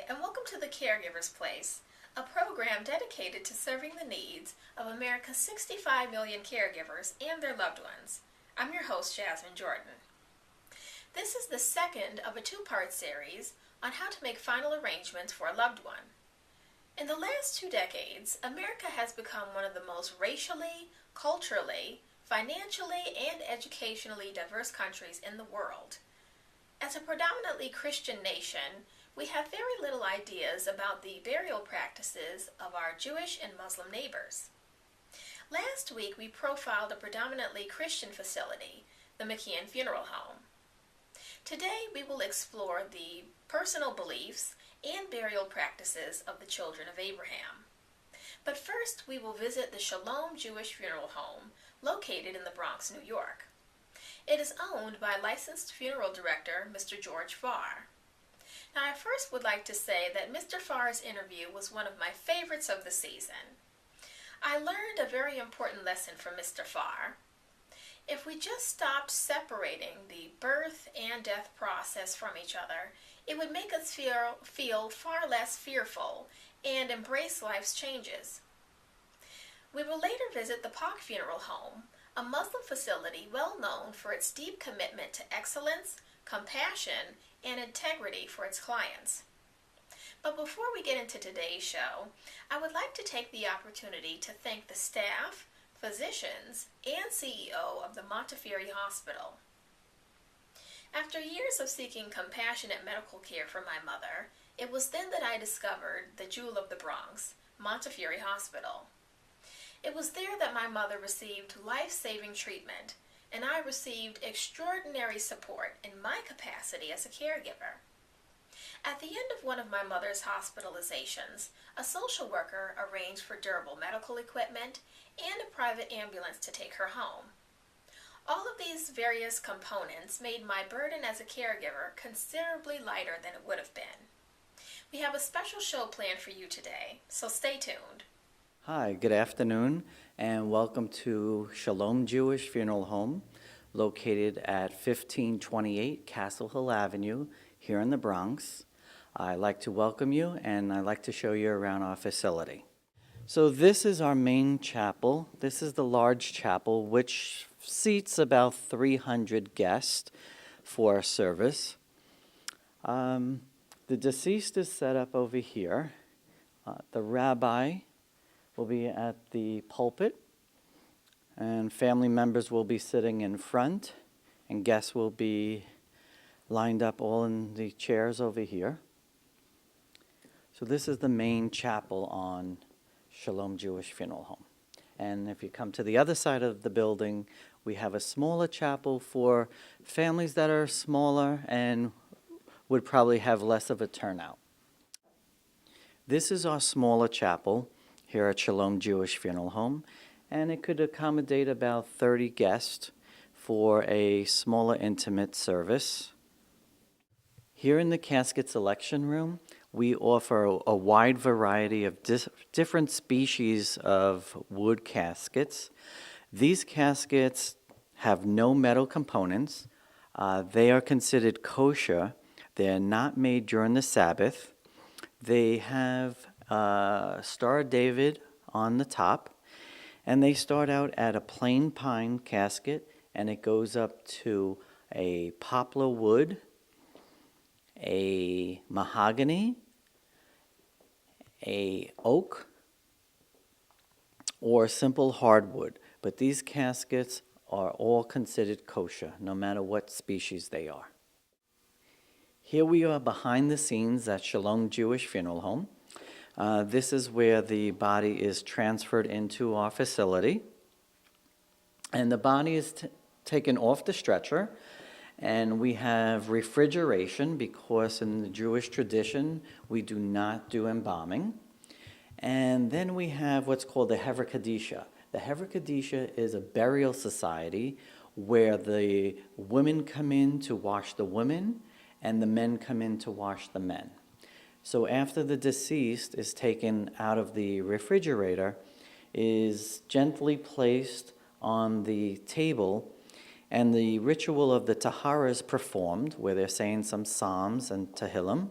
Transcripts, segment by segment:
and welcome to The Caregiver's Place, a program dedicated to serving the needs of America's 65 million caregivers and their loved ones. I'm your host, Jasmine Jordan. This is the second of a two-part series on how to make final arrangements for a loved one. In the last 2 decades, America has become one of the most racially, culturally, financially, and educationally diverse countries in the world. As a predominantly Christian nation, we have very little ideas about the burial practices of our Jewish and Muslim neighbors. Last week, we profiled a predominantly Christian facility, the McKeon Funeral Home. Today, we will explore the personal beliefs and burial practices of the children of Abraham. But first, we will visit the Shalom Jewish Funeral Home, located in the Bronx, New York. It is owned by licensed funeral director Mr. George Farr. Now, I first would like to say that Mr. Farr's interview was one of my favorites of the season. I learned a very important lesson from Mr. Farr. If we just stopped separating the birth and death process from each other, it would make us feel far less fearful and embrace life's changes. We will later visit the Pak Funeral Home, a Muslim facility well known for its deep commitment to excellence, compassion, and integrity for its clients. But before we get into today's show, I would like to take the opportunity to thank the staff, physicians, and CEO of the Montefiore Hospital. After years of seeking compassionate medical care for my mother, it was then that I discovered the jewel of the Bronx, Montefiore Hospital. It was there that my mother received life-saving treatment, and I received extraordinary support in my capacity as a caregiver. At the end of one of my mother's hospitalizations, a social worker arranged for durable medical equipment and a private ambulance to take her home. All of these various components made my burden as a caregiver considerably lighter than it would have been. We have a special show planned for you today, so stay tuned. Hi, good afternoon, and welcome to Shalom Jewish Funeral Home, located at 1528 Castle Hill Avenue here in the Bronx. I'd like to welcome you, and I'd like to show you around our facility. So this is our main chapel. This is the large chapel, which seats about 300 guests for our service. The deceased is set up over here. The rabbi will be at the pulpit, and family members will be sitting in front, and guests will be lined up all in the chairs over here. So this is the main chapel on Shalom Jewish Funeral Home. And if you come to the other side of the building, we have a smaller chapel for families that are smaller and would probably have less of a turnout. This is our smaller chapel here at Shalom Jewish Funeral Home, and it could accommodate about 30 guests for a smaller intimate service. Here in the casket selection room, we offer a wide variety of different species of wood caskets. These caskets have no metal components. They are considered kosher. They're not made during the Sabbath. They have Star of David on the top, and they start out at a plain pine casket, and it goes up to a poplar wood, a mahogany, a oak, or simple hardwood. But these caskets are all considered kosher, no matter what species they are. Here we are behind the scenes at Shalom Jewish Funeral Home. This is where the body is transferred into our facility. And the body is taken off the stretcher, and we have refrigeration because in the Jewish tradition, we do not do embalming. And then we have what's called the Hever Kadisha. The Hever Kadisha is a burial society where the women come in to wash the women and the men come in to wash the men. So after the deceased is taken out of the refrigerator, is gently placed on the table, and the ritual of the Tahara is performed, where they're saying some Psalms and Tehillim,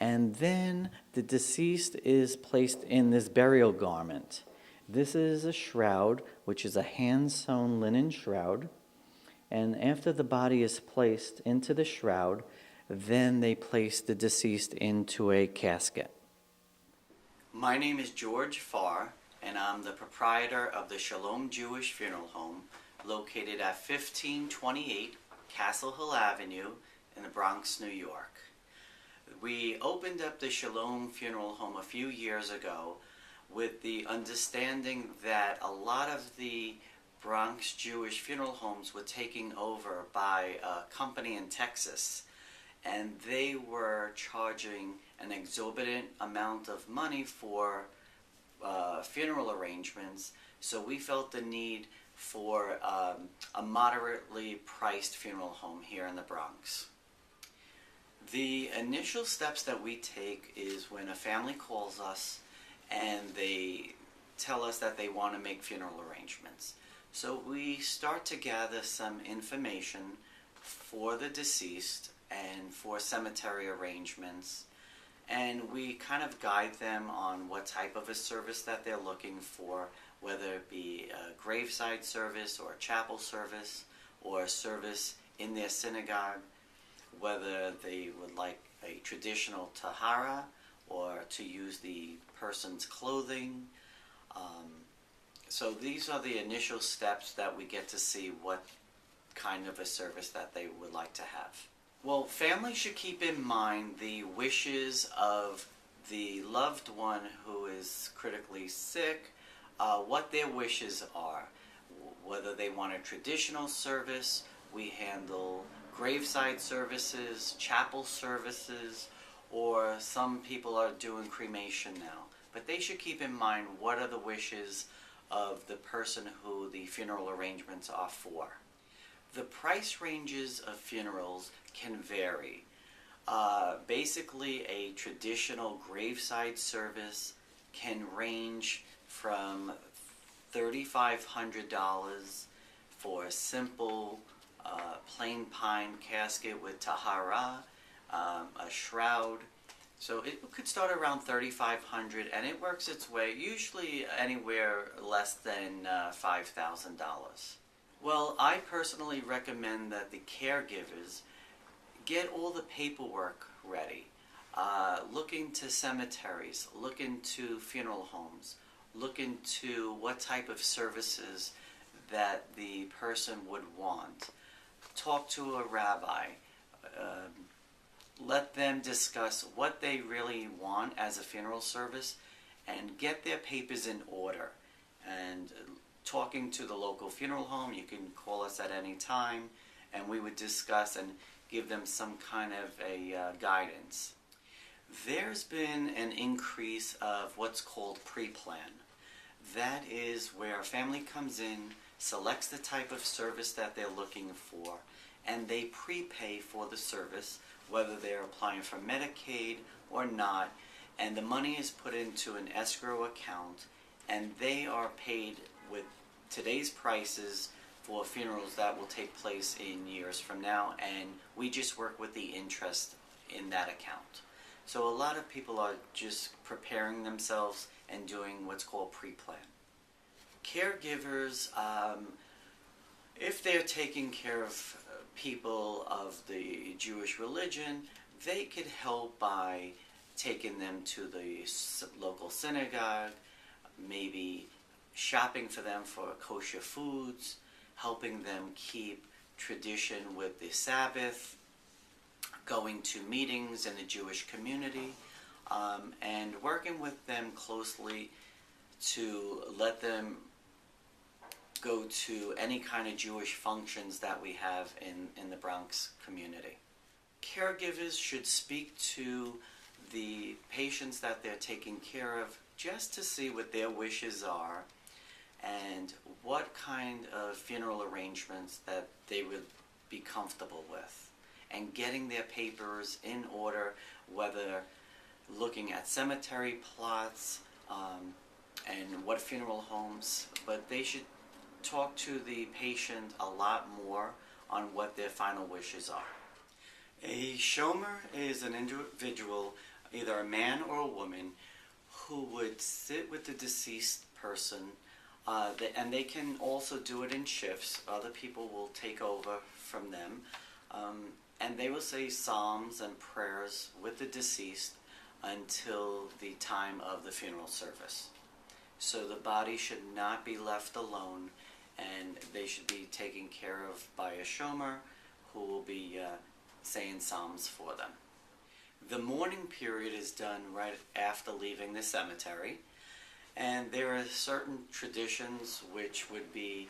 And then the deceased is placed in this burial garment. This is a shroud, which is a hand-sewn linen shroud. And after the body is placed into the shroud, then they place the deceased into a casket. My name is George Farr, and I'm the proprietor of the Shalom Jewish Funeral Home, located at 1528 Castle Hill Avenue in the Bronx, New York. We opened up the Shalom Funeral Home a few years ago with the understanding that a lot of the Bronx Jewish funeral homes were taken over by a company in Texas, and they were charging an exorbitant amount of money for funeral arrangements, so we felt the need for a moderately priced funeral home here in the Bronx. The initial steps that we take is when a family calls us and they tell us that they want to make funeral arrangements. So we start to gather some information for the deceased and for cemetery arrangements, and we kind of guide them on what type of a service that they're looking for, whether it be a graveside service or a chapel service or a service in their synagogue, whether they would like a traditional tahara or to use the person's clothing. So these are the initial steps that we get to see what kind of a service that they would like to have. Well, families should keep in mind the wishes of the loved one who is critically sick, what their wishes are. Whether they want a traditional service, we handle graveside services, chapel services, or some people are doing cremation now. But they should keep in mind what are the wishes of the person who the funeral arrangements are for. The price ranges of funerals can vary. Basically, a traditional graveside service can range from $3,500 for a simple plain pine casket with tahara, a shroud. So it could start around $3,500, and it works its way usually anywhere less than $5,000. Well, I personally recommend that the caregivers get all the paperwork ready. Look into cemeteries, look into funeral homes, look into what type of services that the person would want. Talk to a rabbi. Let them discuss what they really want as a funeral service and get their papers in order. And talking to the local funeral home, you can call us at any time, and we would discuss and give them some kind of a guidance. There's been an increase of what's called pre-plan. That is where a family comes in, selects the type of service that they're looking for, and they prepay for the service, whether they're applying for Medicaid or not, and the money is put into an escrow account, and they are paid with today's prices for funerals that will take place in years from now, and we just work with the interest in that account. So a lot of people are just preparing themselves and doing what's called pre-plan. Caregivers, if they're taking care of people of the Jewish religion, they could help by taking them to the local synagogue, maybe shopping for them for kosher foods, helping them keep tradition with the Sabbath, going to meetings in the Jewish community, and working with them closely to let them go to any kind of Jewish functions that we have in the Bronx community. Caregivers should speak to the patients that they're taking care of just to see what their wishes are and what kind of funeral arrangements that they would be comfortable with, and getting their papers in order, whether looking at cemetery plots and what funeral homes, but they should talk to the patient a lot more on what their final wishes are. A shomer is an individual either a man or a woman, who would sit with the deceased person, and they can also do it in shifts. Other people will take over from them, and they will say psalms and prayers with the deceased until the time of the funeral service. So the body should not be left alone, and they should be taken care of by a shomer who will be saying psalms for them. The mourning period is done right after leaving the cemetery, and there are certain traditions which would be,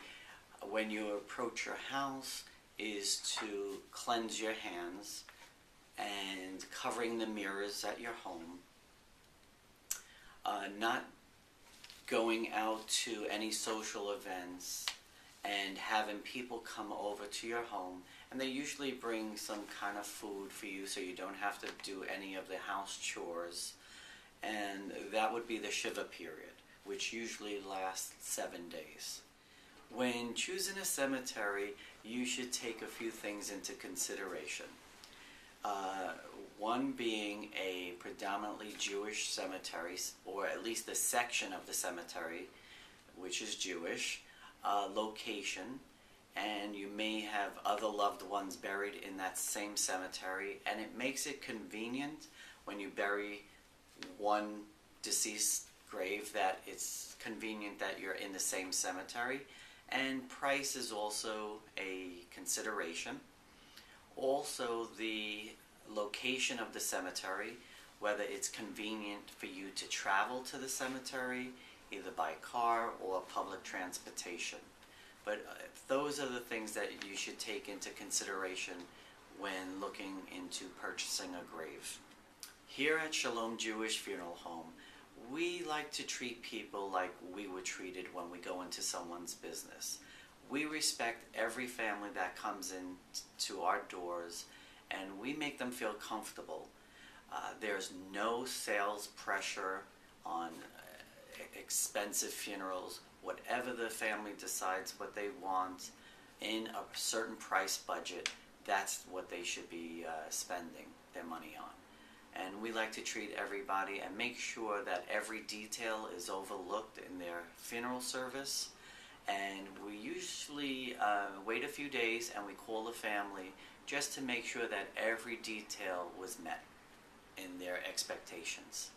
when you approach your house, is to cleanse your hands and covering the mirrors at your home, not going out to any social events, and having people come over to your home. And they usually bring some kind of food for you so you don't have to do any of the house chores. And that would be the Shiva period, which usually lasts 7 days. When choosing a cemetery, you should take a few things into consideration. One being a predominantly Jewish cemetery, or at least a section of the cemetery, which is Jewish, location, and you may have other loved ones buried in that same cemetery, and it makes it convenient when you bury one deceased grave that it's convenient that you're in the same cemetery. And price is also a consideration. Also, the location of the cemetery, whether it's convenient for you to travel to the cemetery, either by car or public transportation. But those are the things that you should take into consideration when looking into purchasing a grave. Here at Shalom Jewish Funeral Home, we like to treat people like we were treated when we go into someone's business. We respect every family that comes in to our doors, and we make them feel comfortable. There's no sales pressure on expensive funerals. Whatever the family decides what they want in a certain price budget, that's what they should be spending their money on. And we like to treat everybody and make sure that every detail is overlooked in their funeral service. And we usually wait a few days and we call the family just to make sure that every detail was met in their expectations.